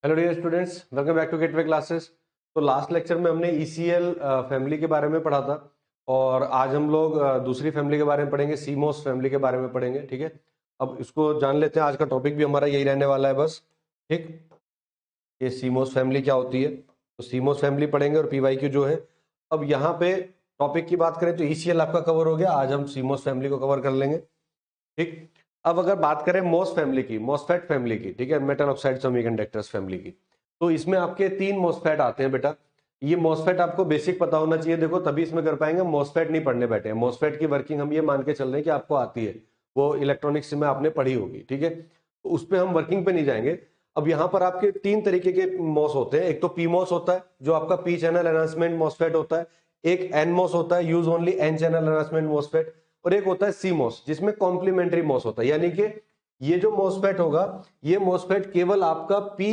Hello dear students, welcome back to gateway classes. तो last lecture में हमने ECL family के बारे में पढ़ा था और आज हम लोग दूसरी फैमिली के बारे में पढ़ेंगे, सीमोस फैमिली के बारे में पढ़ेंगे। ठीक है, अब इसको जान लेते हैं। आज का टॉपिक भी हमारा यही रहने वाला है बस। ठीक, ये सीमोस फैमिली क्या होती है, तो सीमोस फैमिली पढ़ेंगे और PYQ जो है। अब यहाँ पे टॉपिक की बात करें तो ECL आपका कवर हो गया, आज हम सीमोस फैमिली को कवर कर लेंगे। ठीक, अब अगर बात करें मोस फैमिली की, मोसफेट फैमिली की, ठीक है, मेटल ऑक्साइड सेमीकंडक्टर्स फैमिली की, तो इसमें आपके 3 मोसफेट आते हैं बेटा। ये मोसफेट आपको बेसिक पता होना चाहिए, देखो तभी इसमें कर पाएंगे। मोसफेट नहीं पढ़ने बैठे हैं, मोसफेट की वर्किंग हम ये मान के चल रहे हैं कि आपको आती है, वो इलेक्ट्रॉनिक्स में आपने पढ़ी होगी। ठीक है, तो उस पर हम वर्किंग पे नहीं जाएंगे। अब यहाँ पर आपके 3 तरीके के मॉस होते हैं। एक तो पी मॉस होता है जो आपका पी चैनल एनहांसमेंट मॉसफेट होता है, एक एन मॉस होता है use only an channel enhancement MOSFET, और एक होता है सी मॉस जिसमें कॉम्प्लीमेंट्री मॉस होता है। यानी कि ये जो मॉसफेट होगा, ये मॉसफेट केवल आपका P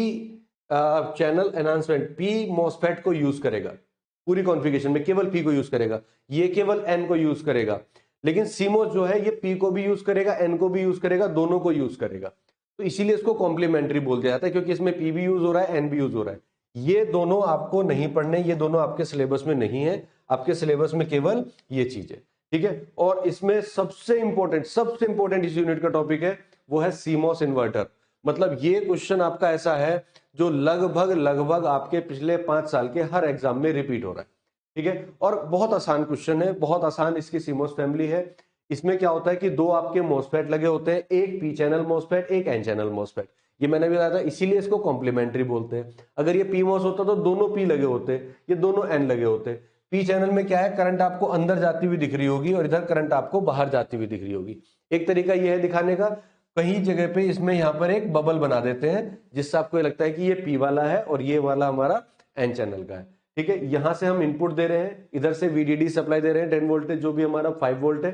channel enhancement P MOSFET को यूज करेगा, पूरी कॉन्फ़िगरेशन में केवल पी को यूज करेगा, ये केवल एन को यूज करेगा। लेकिन सीमोस जो है ये पी को भी यूज करेगा, एन को भी यूज करेगा, दोनों को यूज करेगा। तो इसीलिए इसको कॉम्प्लीमेंट्री बोल दिया जाता है, क्योंकि इसमें पी भी यूज हो रहा है, एन भी यूज हो रहा है। ये दोनों आपको नहीं पढ़ने, ये दोनों आपके सिलेबस में नहीं है। आपके सिलेबस में केवल ये चीज है। ठीक है, और इसमें सबसे इंपॉर्टेंट इस यूनिट का टॉपिक है, वो है सीमोस इन्वर्टर। मतलब ये क्वेश्चन आपका ऐसा है जो लगभग आपके पिछले 5 साल के हर एग्जाम में रिपीट हो रहा है। ठीक है, और बहुत आसान क्वेश्चन है, बहुत आसान इसकी सीमोस फैमिली है। इसमें क्या होता है कि 2 आपके मोसफेट लगे होते हैं, एक पी चैनल मोसफेट, एक एन चैनल मोसफेट। ये मैंने भी बताया था, इसीलिए इसको कॉम्प्लीमेंट्री बोलते हैं। अगर ये पी मॉस होता तो दोनों पी लगे होते, ये दोनों एन लगे होते। पी चैनल में क्या है, करंट आपको अंदर जाती हुई दिख रही होगी और इधर करंट आपको बाहर जाती हुई दिख रही होगी। एक तरीका यह है दिखाने का, कहीं जगह पे इसमें यहाँ पर एक बबल बना देते हैं जिससे आपको ये लगता है कि ये पी वाला है और ये वाला हमारा एन चैनल का है। ठीक है, यहां से हम इनपुट दे रहे हैं, इधर से VDD सप्लाई दे रहे हैं 10 वोल्टेज, जो भी हमारा 5 वोल्ट है।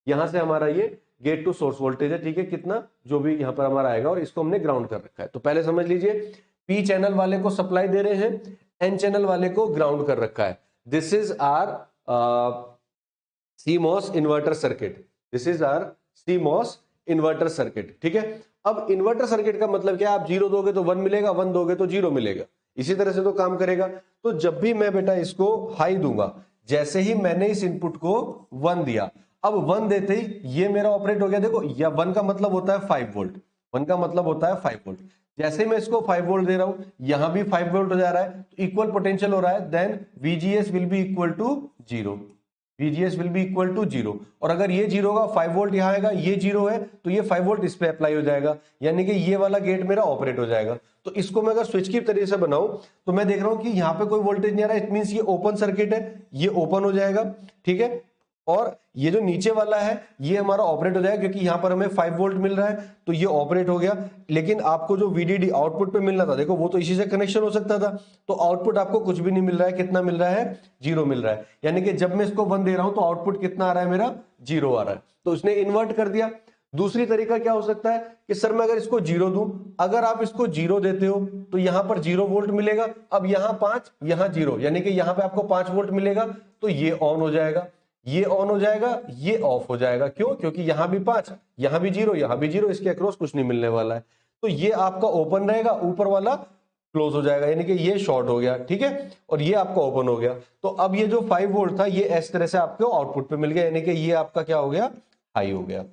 यहां से हमारा ये गेट टू सोर्स वोल्टेज है। ठीक है, कितना जो भी यहां पर हमारा आएगा, और इसको हमने ग्राउंड कर रखा है। तो पहले समझ लीजिए, पी चैनल वाले को सप्लाई दे रहे हैं, एन चैनल वाले को ग्राउंड कर रखा है। This is our CMOS inverter circuit, this is our CMOS inverter circuit. ठीक है, अब इन्वर्टर सर्किट का मतलब क्या है, आप 0 दोगे तो 1 मिलेगा, 1 दोगे तो 0 मिलेगा, इसी तरह से तो काम करेगा। तो जब भी मैं बेटा इसको हाई दूंगा, जैसे ही मैंने इस इनपुट को 1 दिया, अब 1 देते ही ये मेरा ऑपरेट हो गया। देखो, या 1 का मतलब होता है 5 वोल्ट, 1 का मतलब होता है 5 वोल्ट। जैसे मैं इसको 5 वोल्ट दे रहा हूं, यहां भी 5 वोल्ट हो जा रहा है, तो इक्वल पोटेंशियल हो रहा है, then VGS will be equal to 0, VGS will be equal to 0। और अगर ये 0 का 5 वोल्ट यहां आएगा, ये 0 है तो ये 5 वोल्ट इस पे अप्लाई हो जाएगा, यानी कि ये वाला गेट मेरा ऑपरेट हो जाएगा। तो इसको मैं अगर स्विच की तरीके से बनाऊं तो मैं देख रहा हूं कि यहां पे कोई वोल्टेज नहीं आ रहा है, इट मींस ये ओपन सर्किट है, ये ओपन हो जाएगा। ठीक है, और ये जो नीचे वाला है ये हमारा ऑपरेट हो जाएगा, क्योंकि यहां पर हमें 5 वोल्ट मिल रहा है तो ये ऑपरेट हो गया। लेकिन आपको जो VDD आउटपुट पे मिलना था, देखो वो तो इसी से कनेक्शन हो सकता था, तो आउटपुट आपको कुछ भी नहीं मिल रहा है। कितना मिल रहा है, 0 मिल रहा है। यानी कि जब मैं इसको 1 दे रहा हूं तो आउटपुट कितना आ रहा है, मेरा 0 आ रहा है। तो उसने इन्वर्ट कर दिया। दूसरी तरीका क्या हो सकता है कि सर मैं अगर इसको 0 दूं, अगर आप इसको 0 देते हो तो यहां पर 0 वोल्ट मिलेगा। अब यहां 5, यहां 0, यानी कि यहां पे आपको 5 वोल्ट मिलेगा, तो ये ऑन हो जाएगा, ये ऑन हो जाएगा, ये ऑफ हो जाएगा। क्यों? क्योंकि यहां भी 5, यहां भी 0, यहां भी 0, इसके अक्रॉस कुछ नहीं मिलने वाला है। तो ये आपका ओपन रहेगा, ऊपर वाला क्लोज हो जाएगा, यानी कि ये शॉर्ट हो गया। ठीक है, और ये आपका ओपन हो गया। तो अब ये जो 5 वोल्ट था ये इस तरह से आपको आउटपुट पे मिल गया, यानी कि ये आपका क्या हो गया, हाई हो गया।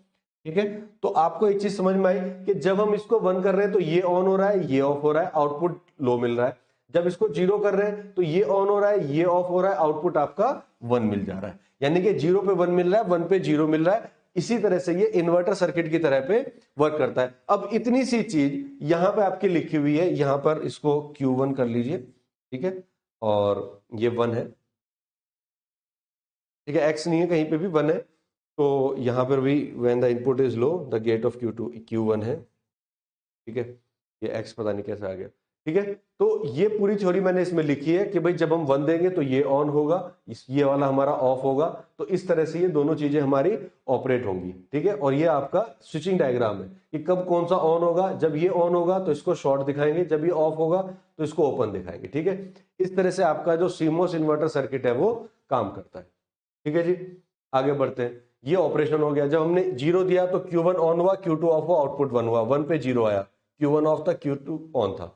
ठीक है, तो आपको एक चीज समझ में आई कि जब हम इसको 1 कर रहे हैं तो ये ऑन हो रहा है, ये ऑफ हो रहा है, आउटपुट लो मिल रहा है। जब इसको 0 कर रहे हैं तो ये ऑन हो रहा है, ये ऑफ हो रहा है, आउटपुट आपका 1 मिल जा रहा है। यानी कि 0 पे 1 मिल रहा है, 1 पे 0 मिल रहा है। इसी तरह से ये इन्वर्टर सर्किट की तरह पे वर्क करता है। अब इतनी सी चीज यहां पे आपकी लिखी हुई है, यहां पर इसको Q1 कर लीजिए। ठीक है, और ये 1 है। ठीक है, X नहीं है, कहीं पे भी 1 है। तो यहां पर भी when the input is low the gate of Q1 है। ठीक है, ये X पता नहीं कैसे आ गया। ठीक है, तो ये पूरी थ्योरी मैंने इसमें लिखी है कि भाई जब हम 1 देंगे तो ये ऑन होगा, ये वाला हमारा ऑफ होगा। तो इस तरह से ये दोनों चीजें हमारी ऑपरेट होंगी। ठीक है, और ये आपका स्विचिंग डायग्राम है कि कब कौन सा ऑन होगा। जब ये ऑन होगा तो इसको शॉर्ट दिखाएंगे, जब ये ऑफ होगा तो इसको ओपन दिखाएंगे। ठीक है, इस तरह से आपका जो सीमोस इन्वर्टर सर्किट है वो काम करता है। ठीक है जी, आगे बढ़ते हैं। ये ऑपरेशन हो गया। जब हमने 0 दिया तो Q1 ऑन हुआ, Q2 ऑफ हुआ, आउटपुट 1 हुआ, 1 पे 0 आया, Q1 ऑफ था, Q2 ऑन था।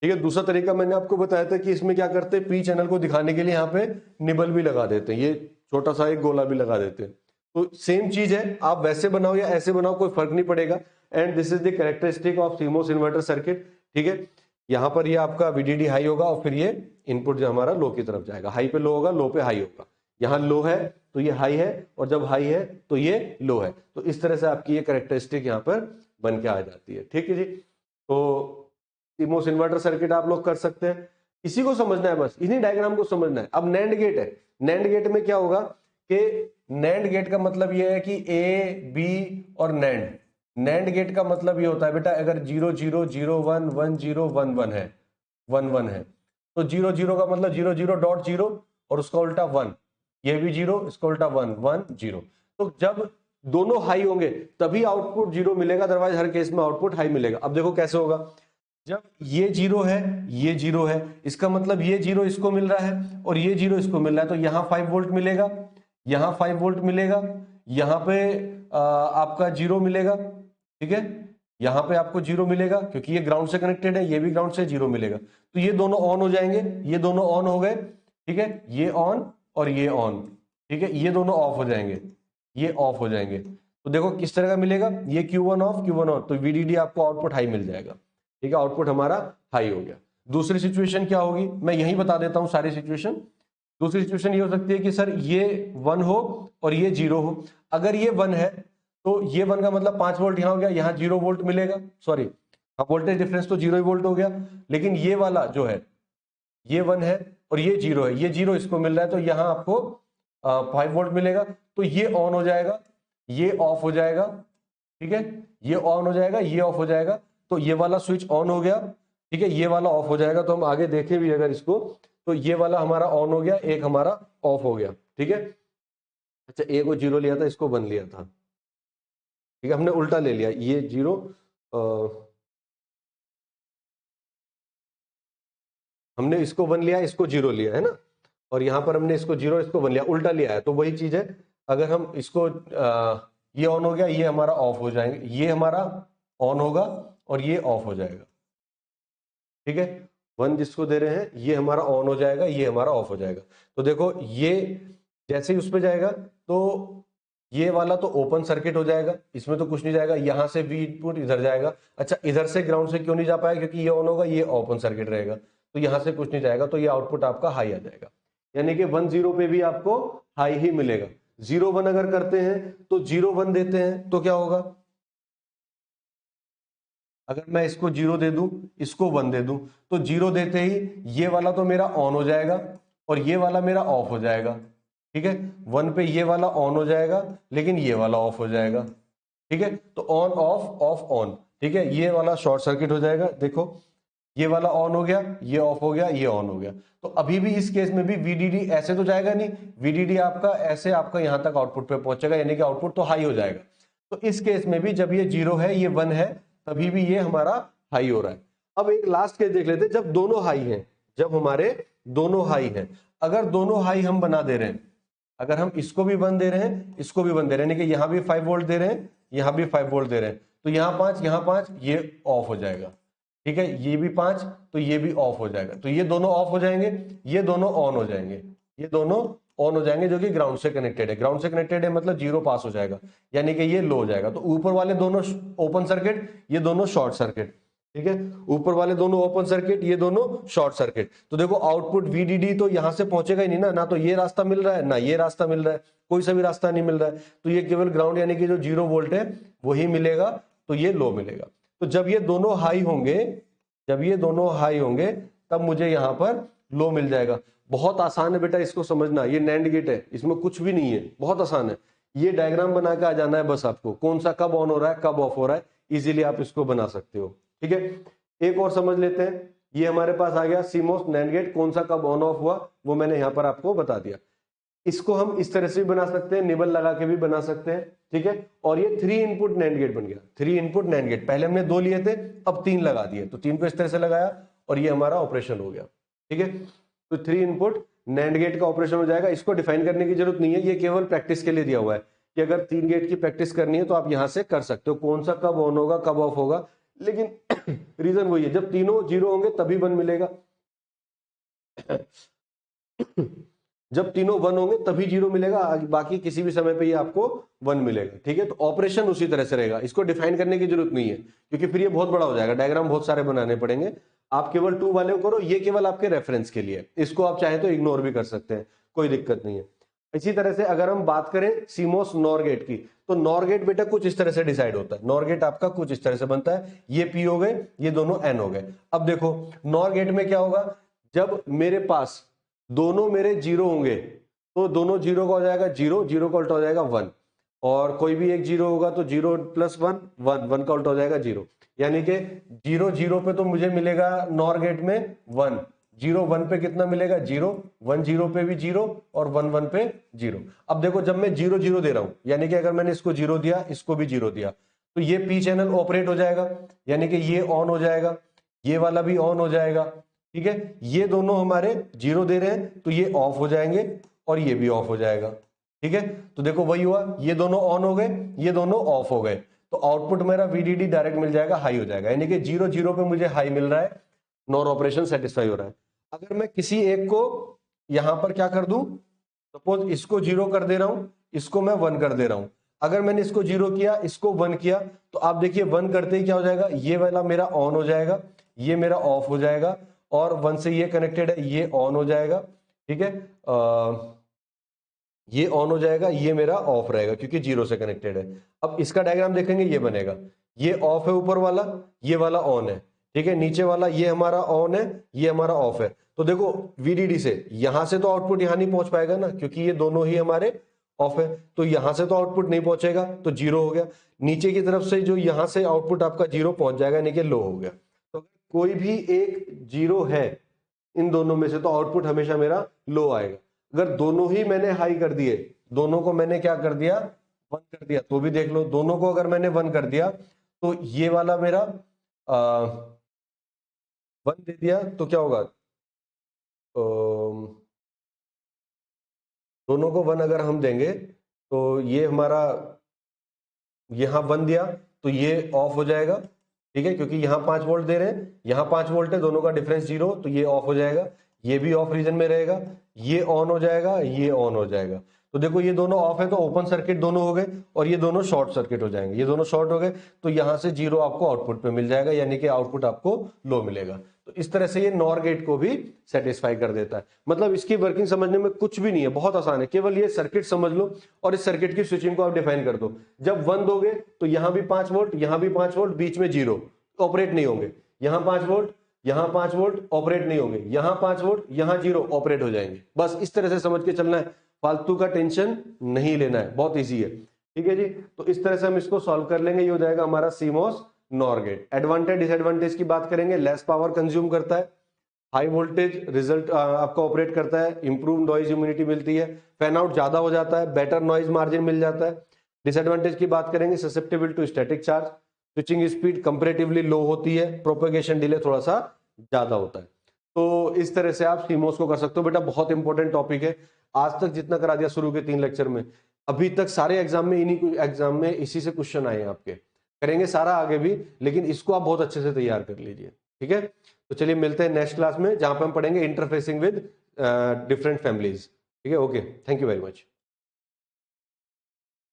ठीक है। दूसरा तरीका मैंने आपको बताया था कि इसमें क्या करते हैं, पी चैनल को दिखाने के लिए यहाँ पे निबल भी लगा देते हैं, ये छोटा सा एक गोला भी लगा देते हैं। तो सेम चीज है, आप वैसे बनाओ या ऐसे बनाओ कोई फर्क नहीं पड़ेगा। And this is the characteristic of CMOS inverter circuit. ठीक है, यहाँ पर ये आपका VDD हाई होगा और फिर ये इनपुट जो हमारा लो की तरफ जाएगा, हाई पे लो होगा, लो पे हाई होगा। यहाँ लो है तो ये हाई है, और जब हाई है तो ये लो है। तो इस तरह से आपकी ये कैरेक्टरिस्टिक यहाँ पर बन के आ जाती है। ठीक है जी, तो सीमोस इन्वर्टर सर्किट आप लोग कर सकते हैं, इसी को समझना है, बस इन्हीं डायग्राम को समझना है। अब नैंड गेट है, नैंड गेट में क्या होगा कि नैंड गेट का मतलब ये है कि A B और नैंड, नैंड गेट का मतलब ये होता है बेटा, अगर 0 0 0 1 1 0 1 1 है, 1 1 है, तो 0 0 का मतलब 0 0 डॉट 0 और उसका उल्टा 1, ये भी 0, इसका उल्टा 1 1 0। तो जब दोनों हाई होंगे तभी आउटपुट 0 मिलेगा, अदरवाइज हर केस में आउटपुट हाई मिलेगा। अब देखो कैसे होगा, जब ये 0 है, ये 0 है, इसका मतलब ये 0 इसको मिल रहा है और ये 0 इसको मिल रहा है, तो यहां 5 वोल्ट मिलेगा, यहां 5 वोल्ट मिलेगा, यहां पे आपका 0 मिलेगा। ठीक है, यहां पे आपको 0 मिलेगा क्योंकि ये ग्राउंड से कनेक्टेड है, ये भी ग्राउंड से 0 मिलेगा, तो ये दोनों ऑन हो जाएंगे, ये दोनों ऑन हो गए। ठीक है, ये ऑन और ये ऑन। ठीक है, ये दोनों ऑफ हो जाएंगे, ये ऑफ हो जाएंगे। तो देखो किस तरह का मिलेगा, ये Q1 ऑफ, Q1 ऑन, तो VDD आपको आउटपुट हाई मिल जाएगा। ठीक है, आउटपुट हमारा हाई हो गया। दूसरी सिचुएशन क्या होगी, मैं यही बता देता हूं सारी सिचुएशन। दूसरी सिचुएशन ये हो सकती है कि सर ये 1 हो और ये 0 हो। अगर ये 1 है तो ये 1 का मतलब 5 वोल्ट यहां हो गया, यहां 0 वोल्ट मिलेगा, सॉरी वोल्टेज डिफरेंस तो 0 वोल्ट हो गया। लेकिन ये वाला जो है, ये 1 है और ये 0 है, ये 0 इसको मिल रहा है, तो यहां आपको 5 वोल्ट मिलेगा। तो ये ऑन हो जाएगा, ये ऑफ हो जाएगा। ठीक है, ये ऑन हो जाएगा, ये ऑफ हो जाएगा, तो ये वाला स्विच ऑन हो गया। ठीक है, ये वाला ऑफ हो जाएगा। तो हम आगे देखें भी अगर इसको, तो ये वाला हमारा ऑन हो गया, एक हमारा ऑफ हो गया। ठीक है, अच्छा ए को 0 लिया था, इसको 1 लिया था। ठीक है, हमने उल्टा ले लिया, ये 0 हमने इसको 1 लिया, इसको 0 लिया है ना, और यहां पर हमने इसको 0 इसको 1 लिया, उल्टा लिया है। तो वही चीज है, अगर हम इसको ये ऑन हो गया, ये हमारा ऑफ हो जाएंगे, ये हमारा ऑन होगा और ये ऑफ हो जाएगा। ठीक है, 1 जिसको दे रहे हैं ये हमारा ऑन हो जाएगा, ये हमारा ऑफ हो जाएगा। तो देखो ये जैसे ही उस पर जाएगा तो ये वाला तो ओपन सर्किट हो जाएगा, इसमें तो कुछ नहीं जाएगा। यहां से भी इनपुट इधर जाएगा, अच्छा इधर से ग्राउंड से क्यों नहीं जा पाएगा, क्योंकि ये ऑन होगा, ये ओपन सर्किट रहेगा, तो यहां से कुछ नहीं जाएगा, तो ये आउटपुट आपका हाई आ जाएगा। यानी कि 1 0 पे भी आपको हाई ही मिलेगा। 0 1 अगर करते हैं तो 0 1 देते हैं तो क्या होगा, अगर मैं इसको 0 दे दूं, इसको 1 दे दूं, तो 0 देते ही ये वाला तो मेरा ऑन हो जाएगा और ये वाला मेरा ऑफ हो जाएगा। ठीक है, 1 पे ये वाला ऑन हो जाएगा लेकिन ये वाला ऑफ हो जाएगा। ठीक है, तो ऑन ऑफ ऑफ ऑन। ठीक है, ये वाला शॉर्ट सर्किट हो जाएगा, देखो ये वाला ऑन हो गया, ये ऑफ हो गया, ये ऑन हो गया। तो अभी भी इस केस में भी VDD ऐसे तो जाएगा नहीं, VDD आपका ऐसे आपका यहां तक आउटपुट पे पहुंचेगा, यानी कि आउटपुट तो हाई हो जाएगा। तो इस केस में भी जब ये 0 है, ये 1 है, तभी भी ये हमारा हाई हो रहा है। अब एक लास्ट केस देख लेते हैं, जब दोनों हाई हैं, जब हमारे दोनों हाई हैं, अगर दोनों हाई हम बना दे रहे हैं, अगर हम इसको भी 1 दे रहे हैं, इसको भी 1 दे रहे हैं, यानी कि यहां भी 5 वोल्ट दे रहे हैं, यहां भी 5 वोल्ट दे रहे हैं, तो यहां 5 यहां 5, ये ऑफ हो जाएगा। ठीक है, ये भी 5 तो ये भी ऑफ हो जाएगा, तो ये दोनों ऑफ हो जाएंगे, ये दोनों ऑन हो जाएंगे, ये दोनों ऑन हो जाएंगे, जो कि ग्राउंड से कनेक्टेड है। ग्राउंड से कनेक्टेड है मतलब 0 पास हो जाएगा, यानी कि ये लो हो जाएगा। तो ऊपर वाले दोनों ओपन सर्किट, ये दोनों शॉर्ट सर्किट। ठीक है, ऊपर वाले दोनों ओपन सर्किट, ये दोनों शॉर्ट सर्किट। तो देखो आउटपुट VDD तो यहां से पहुंचेगा ही नहीं ना, ना तो ये रास्ता मिल रहा है ना ये रास्ता मिल रहा है, कोई सा भी रास्ता नहीं मिल रहा है, तो ये केवल ग्राउंड यानी कि जो 0 वोल्ट है वही मिलेगा, तो ये लो मिलेगा। तो जब ये दोनों हाई होंगे, जब ये दोनों हाई होंगे तब मुझे यहां पर लो मिल जाएगा। बहुत आसान है बेटा इसको समझना, ये नैंड गेट है, इसमें कुछ भी नहीं है, बहुत आसान है। ये डायग्राम बना के आ जाना है बस आपको, कौन सा कब ऑन हो रहा है कब ऑफ हो रहा है, इजीली आप इसको बना सकते हो। ठीक है, एक और समझ लेते हैं। ये हमारे पास आ गया सीमोस नैंड गेट, कौन सा कब ऑन ऑफ हुआ वो मैंने यहां पर आपको बता दिया। इसको हम इस तरह से भी बना सकते हैं, निबल लगा के भी बना सकते हैं। ठीक है, और ये 3 इनपुट नैंड गेट बन गया, 3 इनपुट नैंड गेट। पहले हमने 2 लिए थे, अब 3 लगा दिए, तो 3 को इस तरह से लगाया और ये हमारा ऑपरेशन हो गया। ठीक है, तो 3 इनपुट नैंड गेट का ऑपरेशन हो जाएगा। इसको डिफाइन करने की जरूरत नहीं है, ये केवल प्रैक्टिस के लिए दिया हुआ है कि अगर 3 गेट की प्रैक्टिस करनी है तो आप यहां से कर सकते हो, कौन सा कब ऑन होगा कब ऑफ होगा, लेकिन रीजन वही है, जब तीनों जीरो होंगे तभी 1 मिलेगा, जब तीनों 1 होंगे तभी 0 मिलेगा, बाकी किसी भी समय पे ये आपको 1 मिलेगा। ठीक है, तो ऑपरेशन उसी तरह से रहेगा, इसको डिफाइन करने की जरूरत नहीं है क्योंकि फिर ये बहुत बड़ा हो जाएगा, डायग्राम बहुत सारे बनाने पड़ेंगे। आप केवल 2 वाले को करो, ये केवल आपके रेफरेंस के लिए, इसको आप चाहे तो इग्नोर भी कर सकते हैं, कोई दिक्कत नहीं है। इसी तरह से अगर हम बात करें सीमोस नॉर गेट की, तो नॉर गेट बेटा कुछ इस तरह से डिसाइड होता है, नॉर गेट आपका कुछ इस तरह से बनता है, ये पी हो गए, ये दोनों एन हो गए। अब देखो नॉर गेट में क्या होगा, जब मेरे पास दोनों मेरे जीरो होंगे तो दोनों जीरो का हो जाएगा जीरो, जीरो का उल्टा हो जाएगा 1, और कोई भी एक जीरो होगा तो 0 + 1 1, 1 का उल्टा हो जाएगा 0, यानी कि 0 0 पे तो मुझे मिलेगा नॉर गेट में 1, 0 1 पे कितना मिलेगा 0, 1 0 पे भी 0 और 1 1 पे 0। अब देखो जब मैं 0 0 दे रहा हूं, यानी कि अगर मैंने इसको 0 दिया, इसको भी 0 दिया, तो ये पी चैनल ऑपरेट हो जाएगा, यानी कि ये ऑन हो जाएगा, ये वाला भी ऑन हो जाएगा। ठीक है, ये दोनों हमारे 0 दे रहे हैं तो ये ऑफ हो जाएंगे और ये भी ऑफ हो जाएगा। ठीक है, तो देखो वही हुआ, ये दोनों ऑन हो गए, ये दोनों ऑफ हो गए, तो आउटपुट मेरा VDD डायरेक्ट मिल जाएगा, हाई हो जाएगा, यानी कि 0 0 पे मुझे हाई मिल रहा है, नॉर ऑपरेशन सेटिस्फाई हो रहा है। अगर मैं किसी एक को यहां पर क्या कर दूं, सपोज इसको 0 कर दे रहा हूं, इसको मैं 1 कर दे रहा हूं, अगर मैंने इसको 0 किया, इसको 1 किया, तो आप देखिए 1 करते ही क्या हो जाएगा, ये वाला मेरा ऑन हो जाएगा, ये मेरा ऑफ हो जाएगा, और 1 से ये कनेक्टेड है, ये ऑन हो जाएगा। ठीक है, ये ऑन हो जाएगा, ये मेरा ऑफ रहेगा क्योंकि 0 से कनेक्टेड है। अब इसका डायग्राम देखेंगे, ये बनेगा, ये ऑफ है ऊपर वाला, ये वाला ऑन है। ठीक है, नीचे वाला ये हमारा ऑन है, ये हमारा ऑफ है। तो देखो VDD से यहां से तो आउटपुट यहां नहीं पहुंच पाएगा ना, क्योंकि ये दोनों ही हमारे ऑफ है, तो यहां से तो आउटपुट नहीं पहुंचेगा, तो 0 हो गया। नीचे की तरफ से जो यहां से आउटपुट आपका 0 पहुंच जाएगा, यानी कि लो हो गया। तो कोई भी एक 0 है इन दोनों में से, तो आउटपुट हमेशा मेरा लो आएगा। अगर दोनों ही मैंने हाई कर दिए, दोनों को मैंने क्या कर दिया, 1 कर दिया, तो भी देख लो, दोनों को अगर मैंने 1 कर दिया, तो ये वाला मेरा 1 दे दिया, तो क्या होगा, दोनों को 1 अगर हम देंगे तो ये हमारा यहां 1 दिया तो ये ऑफ हो जाएगा। ठीक है, क्योंकि यहां 5 वोल्ट दे रहे हैं, यहां 5 वोल्ट है, दोनों का डिफरेंस 0, तो ये ऑफ हो जाएगा, ये भी ऑफ रीजन में रहेगा, ये ऑन हो जाएगा, ये ऑन हो जाएगा। तो देखो ये दोनों ऑफ है तो ओपन सर्किट दोनों हो गए, और ये दोनों शॉर्ट सर्किट हो जाएंगे, ये दोनों शॉर्ट हो गए, तो यहां से 0 आपको आउटपुट पे मिल जाएगा, यानी कि आउटपुट आपको लो मिलेगा। तो इस तरह से ये नॉर गेट को भी सेटिस्फाई कर देता है। मतलब इसकी वर्किंग समझने में कुछ भी नहीं है, बहुत आसान है, केवल ये सर्किट समझ लो और इस सर्किट की स्विचिंग को आप डिफाइन कर दो। जब 1 दोगे तो यहां भी 5 वोल्ट, यहां भी 5 वोल्ट, बीच में 0 ऑपरेट नहीं होंगे, यहां 5 वोल्ट, यहां 5 वोल्ट ऑपरेट नहीं होंगे, यहां 5 वोल्ट, यहां 0 ऑपरेट हो जाएंगे। बस इस तरह से समझ के चलना है, फालतू का टेंशन नहीं लेना है, बहुत इजी है। ठीक है जी, तो इस तरह से हम इसको सॉल्व कर लेंगे, ये हो जाएगा हमारा CMOS nor gate. Advantage disadvantage की बात करेंगे, लेस पावर कंज्यूम करता है, हाई वोल्टेज रिजल्ट आपका ऑपरेट करता है, इंप्रूव नॉइज इम्यूनिटी मिलती है, फैन आउट ज्यादा हो जाता है, बेटर नॉइज मार्जिन मिल जाता है। डिसएडवांटेज की बात करेंगे, susceptible to static charge, switching speed comparatively low होती है, प्रोपेगेशन डिले थोड़ा सा ज्यादा होता है। तो इस तरह से आप सीमोस को कर सकते हो। बेटा बहुत इंपॉर्टेंट टॉपिक है, आज तक जितना करा दिया शुरू के 3 लेक्चर में, अभी तक सारे एग्जाम में इसी से क्वेश्चन आए हैं आपके, करेंगे सारा आगे भी, लेकिन इसको आप बहुत अच्छे से तैयार कर लीजिए। ठीक है, तो चलिए मिलते हैं नेक्स्ट क्लास में, जहां पर हम पढ़ेंगे इंटरफेसिंग विद डिफरेंट फैमिलीज। ठीक है, okay, thank you very much.